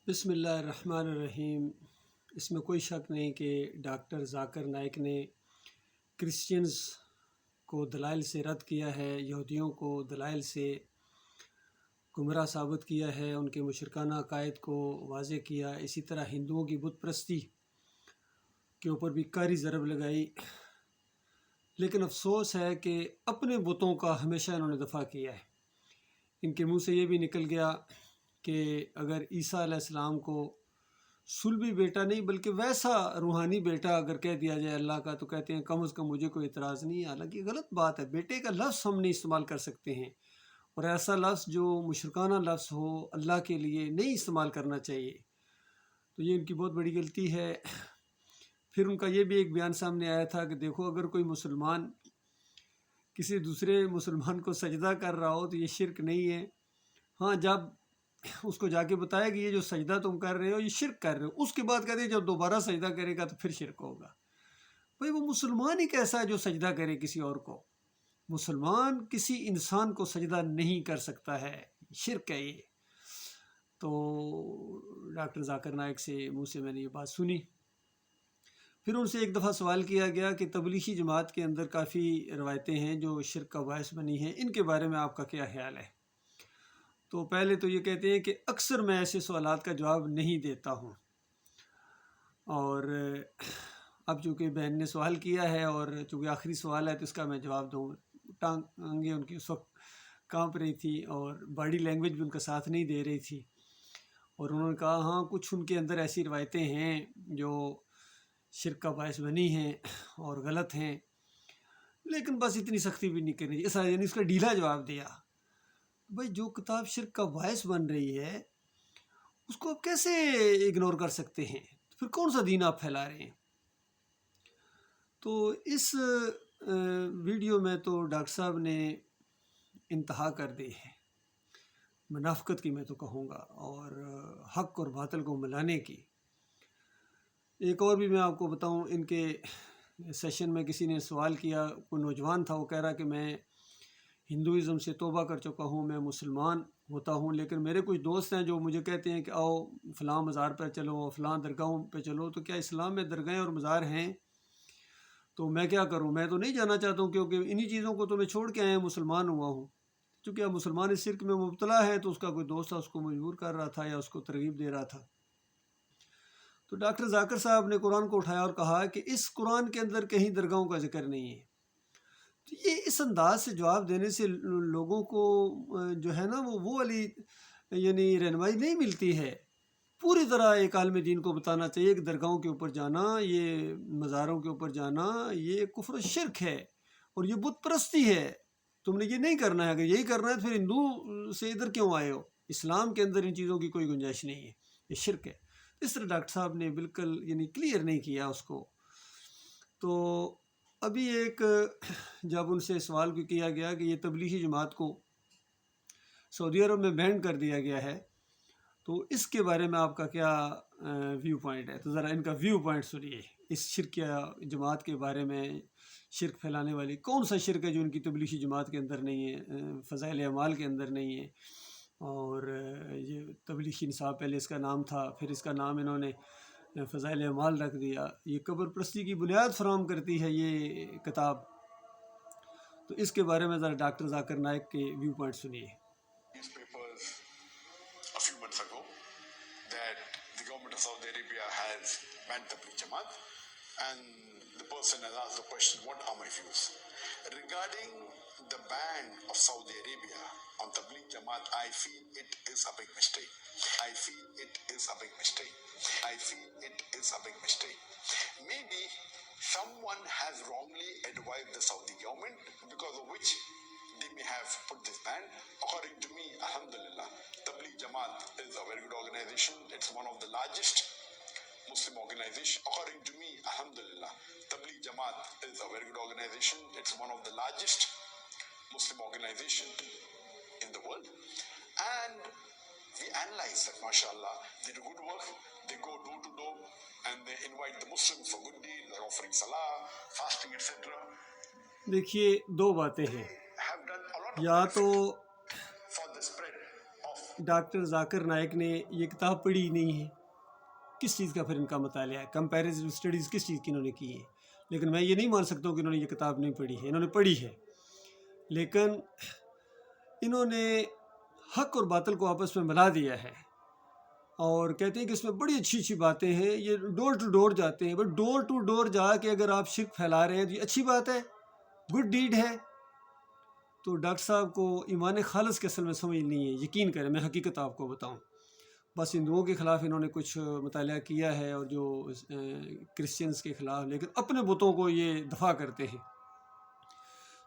بسم اللہ الرحمن الرحیم۔ اس میں کوئی شک نہیں کہ ڈاکٹر ذاکر نائک نے کرسچنز کو دلائل سے رد کیا ہے، یہودیوں کو دلائل سے گمراہ ثابت کیا ہے، ان کے مشرکانہ عقائد کو واضح کیا، اسی طرح ہندوؤں کی بت پرستی کے اوپر بھی کاری ضرب لگائی۔ لیکن افسوس ہے کہ اپنے بتوں کا ہمیشہ انہوں نے دفاع کیا ہے۔ ان کے منہ سے یہ بھی نکل گیا کہ اگر عیسیٰ علیہ السلام کو صلبی بیٹا نہیں بلکہ ویسا روحانی بیٹا اگر کہہ دیا جائے اللہ کا، تو کہتے ہیں کم از کم مجھے کوئی اعتراض نہیں ہے۔ حالانکہ غلط بات ہے، بیٹے کا لفظ ہم نہیں استعمال کر سکتے ہیں، اور ایسا لفظ جو مشرکانہ لفظ ہو اللہ کے لیے نہیں استعمال کرنا چاہیے، تو یہ ان کی بہت بڑی غلطی ہے۔ پھر ان کا یہ بھی ایک بیان سامنے آیا تھا کہ دیکھو اگر کوئی مسلمان کسی دوسرے مسلمان کو سجدہ کر رہا ہو تو یہ شرک نہیں ہے، ہاں جب اس کو جا کے بتایا کہ یہ جو سجدہ تم کر رہے ہو یہ شرک کر رہے ہو، اس کے بعد کہتے ہیں جب دوبارہ سجدہ کرے گا تو پھر شرک ہوگا۔ بھئی وہ مسلمان ہی کیسا ہے جو سجدہ کرے کسی اور کو؟ مسلمان کسی انسان کو سجدہ نہیں کر سکتا ہے، شرک ہے یہ۔ تو ڈاکٹر ذاکر نائک سے منہ سے میں نے یہ بات سنی۔ پھر ان سے ایک دفعہ سوال کیا گیا کہ تبلیغی جماعت کے اندر کافی روایتیں ہیں جو شرک کا باعث بنی ہیں، ان کے بارے میں آپ کا کیا خیال ہے؟ تو پہلے تو یہ کہتے ہیں کہ اکثر میں ایسے سوالات کا جواب نہیں دیتا ہوں، اور اب چونکہ بہن نے سوال کیا ہے اور چونکہ آخری سوال ہے تو اس کا میں جواب دوں۔ ٹانگیں ان کی اس وقت کانپ رہی تھی اور باڈی لینگویج بھی ان کا ساتھ نہیں دے رہی تھی، اور انہوں نے کہا ہاں کچھ ان کے اندر ایسی روایتیں ہیں جو شرک کا باعث بنی ہیں اور غلط ہیں، لیکن بس اتنی سختی بھی نہیں کرنی چاہیے، یعنی اس کا ڈھیلا جواب دیا۔ بھائی جو کتاب شرک کا باعث بن رہی ہے اس کو آپ کیسے اگنور کر سکتے ہیں؟ پھر کون سا دین آپ پھیلا رہے ہیں؟ تو اس ویڈیو میں تو ڈاکٹر صاحب نے انتہا کر دی ہے منافقت کی، میں تو کہوں گا، اور حق اور باطل کو ملانے کی۔ ایک اور بھی میں آپ کو بتاؤں، ان کے سیشن میں کسی نے سوال کیا، کوئی نوجوان تھا، وہ کہہ رہا کہ میں ہندوازم سے توبہ کر چکا ہوں، میں مسلمان ہوتا ہوں، لیکن میرے کچھ دوست ہیں جو مجھے کہتے ہیں کہ آؤ فلاں مزار پر چلو، فلاں درگاہوں پہ چلو۔ تو کیا اسلام میں درگاہیں اور مزار ہیں؟ تو میں کیا کروں؟ میں تو نہیں جانا چاہتا ہوں، کیونکہ انہی چیزوں کو تو میں چھوڑ کے آیا مسلمان ہوا ہوں۔ چونکہ اب مسلمان اس شرک میں مبتلا ہے تو اس کا کوئی دوست تھا، اس کو مجبور کر رہا تھا یا اس کو ترغیب دے رہا تھا۔ تو ڈاکٹر ذاکر صاحب نے قرآن کو اٹھایا اور کہا کہ اس قرآن کے اندر کہیں درگاہوں کا ذکر نہیں ہے۔ تو یہ اس انداز سے جواب دینے سے لوگوں کو جو ہے نا وہ والی یعنی رہنمائی نہیں ملتی ہے۔ پوری طرح ایک عالم دین کو بتانا چاہیے کہ درگاہوں کے اوپر جانا، یہ مزاروں کے اوپر جانا، یہ کفر و شرک ہے اور یہ بت پرستی ہے، تم نے یہ نہیں کرنا ہے۔ اگر یہی کرنا ہے تو پھر ہندو سے ادھر کیوں آئے ہو؟ اسلام کے اندر ان چیزوں کی کوئی گنجائش نہیں ہے، یہ شرک ہے۔ اس طرح ڈاکٹر صاحب نے بالکل یعنی کلیئر نہیں کیا اس کو۔ تو ابھی ایک جب ان سے سوال بھی کیا گیا کہ یہ تبلیغی جماعت کو سعودی عرب میں بین کر دیا گیا ہے، تو اس کے بارے میں آپ کا کیا ویو پوائنٹ ہے؟ تو ذرا ان کا ویو پوائنٹ سنیے اس شرکیہ جماعت کے بارے میں۔ شرک پھیلانے والی کون سا شرک ہے جو ان کی تبلیغی جماعت کے اندر نہیں ہے، فضائل اعمال کے اندر نہیں ہے؟ اور یہ تبلیغی نصاب پہلے اس کا نام تھا، پھر اس کا نام انہوں نے فضائل اعمال رکھ دیا۔ یہ قبر پرستی کی بنیاد فراہم کرتی ہے یہ کتاب۔ تو اس کے بارے میں ذرا ڈاکٹر ذاکر نائک کے ویو پوائنٹ سنیے۔ A few months ago that the government of Saudi Arabia has banned Tabligh Jamaat, and the person has asked the question, what are my views? Regarding the ban of Saudi Arabia on Tabligh Jamaat, I feel it is a big mistake. I feel it is a big mistake. I feel it is a big mistake. Maybe someone has wrongly advised the Saudi government, because of which they may have put this ban. According to me, alhamdulillah, Tabligh Jamaat is a very good organization. It's one of the largest Muslim organizations. According to me, alhamdulillah, Tabligh Jamaat is a very good organization. It's one of the largest Muslim organizations in the world. And we analyze that, mashallah, they do good work. They go door to door and they invite the Muslims for good deeds. They're offering salah, fasting, etc. دیکھیے دو باتیں ہیں، یا تو doctor Zakir Naik نے یہ کتاب پڑھی نہیں ہے، کس چیز کا پھر ان کا مطالعہ ہے؟ کمپیریزو اسٹڈیز کس چیز کی انہوں نے کی ہے؟ لیکن میں یہ نہیں مان سکتا ہوں کہ انہوں نے یہ کتاب نہیں پڑھی ہے، انہوں نے پڑھی ہے، لیکن انہوں نے حق اور باطل کو آپس میں ملا دیا ہے اور کہتے ہیں کہ اس میں بڑی اچھی اچھی باتیں ہیں، یہ ڈور ٹو ڈور جاتے ہیں، بٹ ڈور ٹو ڈور جا کے اگر آپ شرک پھیلا رہے ہیں تو یہ اچھی بات ہے، گڈ ڈیڈ ہے۔ تو ڈاکٹر صاحب کو ایمان خالص کے اصل میں سمجھ نہیں ہے، یقین کریں، میں حقیقت آپ کو بتاؤں، بس ہندوؤں کے خلاف انہوں نے کچھ مطالعہ کیا ہے اور جو کرسچنز کے خلاف، لیکن اپنے بتوں کو یہ دفاع کرتے ہیں۔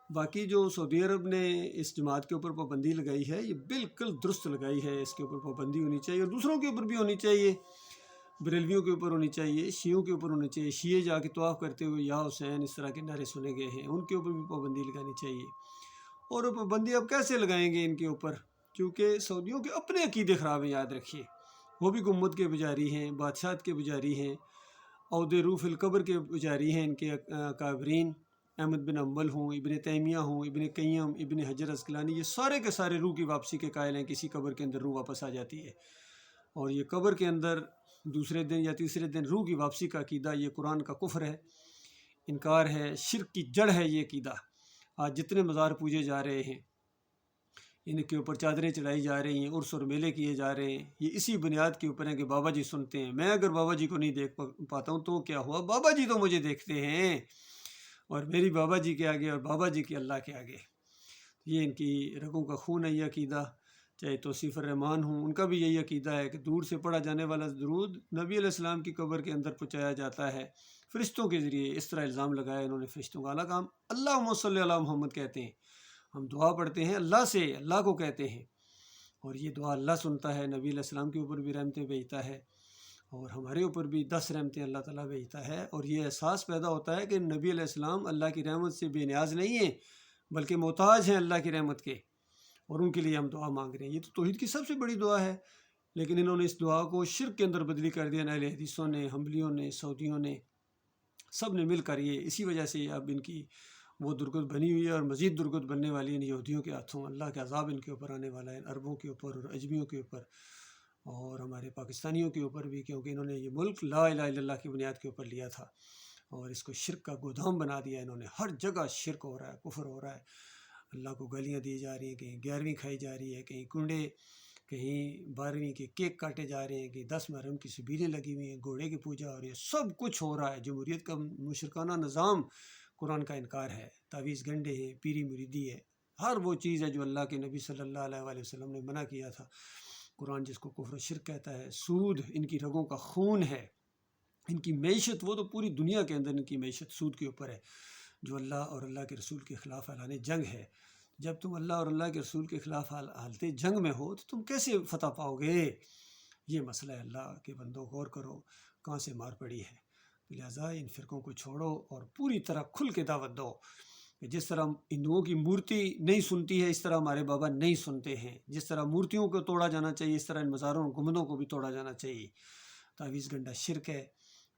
باقی جو سعودی عرب نے اس جماعت کے اوپر پابندی لگائی ہے یہ بالکل درست لگائی ہے، اس کے اوپر پابندی ہونی چاہیے اور دوسروں کے اوپر بھی ہونی چاہیے، بریلویوں کے اوپر ہونی چاہیے، شیعوں کے اوپر ہونی چاہیے، شیعہ جا کے طواف کرتے ہوئے یا حسین اس طرح کے نعرے سنے گئے ہیں، ان کے اوپر بھی پابندی لگانی چاہیے۔ اور وہ پابندی اب کیسے لگائیں گے ان کے اوپر؟ کیونکہ سعودیوں کے اپنے عقیدے خراب ہیں، یاد رکھیے، وہ بھی گنبد کے پجاری ہیں، بادشاہت کے پجاری ہیں، عود روح القبر کے پجاری ہیں، ان کے اکابرین احمد بن حنبل ہوں، ابن تیمیہ ہوں، ابن قیم، ابن حجر عسقلانی، یہ سارے کے سارے روح کی واپسی کے قائل ہیں، کسی قبر کے اندر روح واپس آ جاتی ہے، اور یہ قبر کے اندر دوسرے دن یا تیسرے دن روح کی واپسی کا عقیدہ یہ قرآن کا کفر ہے، انکار ہے، شرک کی جڑ ہے یہ عقیدہ۔ آج جتنے مزار پوجے جا رہے ہیں، ان کے اوپر چادریں چڑھائی جا رہی ہیں، عرس اور میلے کیے جا رہے ہیں، یہ اسی بنیاد کے اوپر ہے کہ بابا جی سنتے ہیں، میں اگر بابا جی کو نہیں دیکھ پاتا ہوں تو کیا ہوا، بابا جی تو مجھے دیکھتے ہیں، اور میری بابا جی کے آگے اور بابا جی کے اللہ کے آگے، یہ ان کی رگوں کا خون ہے یہ عقیدہ۔ چاہے توصیف الرحمان ہوں، ان کا بھی یہی عقیدہ ہے کہ دور سے پڑھا جانے والا درود نبی علیہ السلام کی قبر کے اندر پہنچایا جاتا ہے فرشتوں کے ذریعے، اس طرح الزام لگایا انہوں نے فرشتوں کا، اعلیٰ کام اللہم صلی علی محمد کہتے ہیں، ہم دعا پڑھتے ہیں اللہ سے، اللہ کو کہتے ہیں، اور یہ دعا اللہ سنتا ہے، نبی علیہ السلام کے اوپر بھی رحمتیں بھیجتا ہے اور ہمارے اوپر بھی 10 رحمتیں اللہ تعالیٰ بھیجتا ہے، اور یہ احساس پیدا ہوتا ہے کہ نبی علیہ السلام اللہ کی رحمت سے بے نیاز نہیں ہیں بلکہ محتاج ہیں اللہ کی رحمت کے، اور ان کے لیے ہم دعا مانگ رہے ہیں۔ یہ تو توحید کی سب سے بڑی دعا ہے، لیکن انہوں نے اس دعا کو شرک کے اندر بدلی کر دیا، اہل حدیثوں نے، حنبلیوں نے، سعودیوں نے، سب نے مل کر، یہ اسی وجہ سے اب ان کی وہ درگت بنی ہوئی ہے اور مزید درگت بننے والی ہے، ان یہودیوں کے ہاتھوں اللہ کے عذاب ان کے اوپر آنے والا ہے، عربوں کے اوپر اور اجمیوں کے اوپر اور ہمارے پاکستانیوں کے اوپر بھی، کیونکہ انہوں نے یہ ملک لا الہ الا اللہ کی بنیاد کے اوپر لیا تھا اور اس کو شرک کا گودام بنا دیا انہوں نے، ہر جگہ شرک ہو رہا ہے، کفر ہو رہا ہے، اللہ کو گالیاں دی جا رہی ہیں، کہیں 11ویں کھائی جا رہی ہے، کہیں کنڈے، کہیں 12ویں کے کیک کاٹے جا رہے ہیں، کہیں 10 محرم کی سبیلیں لگی ہوئی ہیں، گھوڑے کی پوجا ہو رہی ہے، سب کچھ ہو رہا ہے۔ جمہوریت کا مشرکانہ نظام، قرآن کا انکار ہے، تعویذ گنڈے ہیں، پیری مریدی ہے، ہر وہ چیز ہے جو اللہ کے نبی صلی اللہ علیہ وآلہ وسلم نے منع کیا تھا، قرآن جس کو کفر و شرک کہتا ہے۔ سود ان کی رگوں کا خون ہے، ان کی معیشت، وہ تو پوری دنیا کے اندر ان کی معیشت سود کے اوپر ہے، جو اللہ اور اللہ کے رسول کے خلاف اعلان جنگ ہے۔ جب تم اللہ اور اللہ کے رسول کے خلاف حالت جنگ میں ہو تو تم کیسے فتح پاؤ گے؟ یہ مسئلہ ہے، اللہ کے بندوں غور کرو کہاں سے مار پڑی ہے، لہٰذا ان فرقوں کو چھوڑو اور پوری طرح کھل کے دعوت دو کہ جس طرح ہندوؤں کی مورتی نہیں سنتی ہے اس طرح ہمارے بابا نہیں سنتے ہیں، جس طرح مورتیوں کو توڑا جانا چاہیے اس طرح ان مزاروں اور گنبدوں کو بھی توڑا جانا چاہیے۔ تعویذ گنڈا شرک ہے،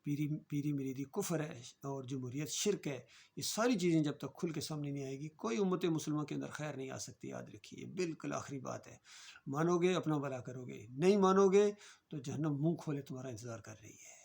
پیری مریدی کفر ہے اور جمہوریت شرک ہے۔ یہ ساری چیزیں جب تک کھل کے سامنے نہیں آئے گی کوئی امت مسلمہ کے اندر خیر نہیں آ سکتی، یاد رکھیے، بالکل آخری بات ہے۔ مانو گے اپنا بھلا کرو گے، نہیں مانو گے تو جہنم منہ کھولے تمہارا انتظار کر رہی ہے۔